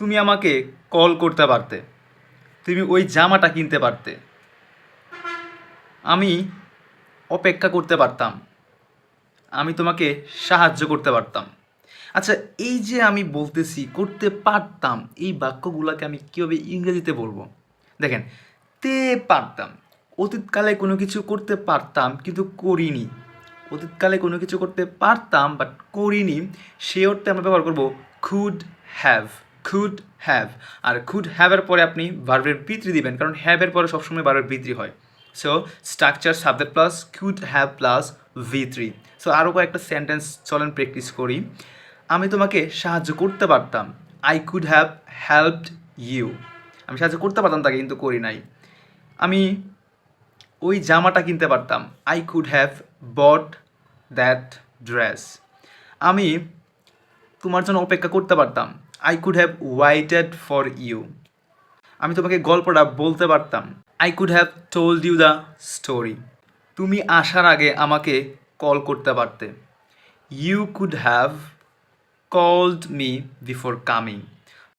তুমি আমাকে কল করতে পারতে, তুমি ওই জামাটা কিনতে পারতে, আমি অপেক্ষা করতে পারতাম, আমি তোমাকে সাহায্য করতে পারতাম। আচ্ছা, এই যে আমি বলতেছি করতে পারতাম, এই বাক্যগুলোকে আমি কীভাবে ইংরেজিতে বলবো? দেখেন, তে পারতাম, অতীতকালে কোনো কিছু করতে পারতাম কিন্তু করিনি। অতীতকালে কোনো কিছু করতে পারতাম বাট করিনি, সে অর্থে আমরা ব্যবহার করবো খুড হ্যাভ। খুড হ্যাভ, আর খুড হ্যাভের পরে আপনি ভার্বের ভিত্রি দিবেন, কারণ হ্যাভের পরে সবসময় ভার্বের ভিত্রি হয়। So structure subject plus could have plus ভি3। সো আরও কয়েকটা সেন্টেন্স চলেন প্র্যাকটিস করি। আমি তোমাকে সাহায্য করতে পারতাম, I could have helped you. আমি সাহায্য করতে পারতাম তাকে, কিন্তু করি নাই। আমি ওই জামাটা কিনতে পারতাম, I could have bought that dress. আমি তোমার জন্য অপেক্ষা করতে পারতাম, I could have waited for you. আমি তোমাকে গল্পটা বলতে পারতাম, I could have told you the story. তুমি আসার আগে আমাকে কল করতে পারতে, you could have called me before coming.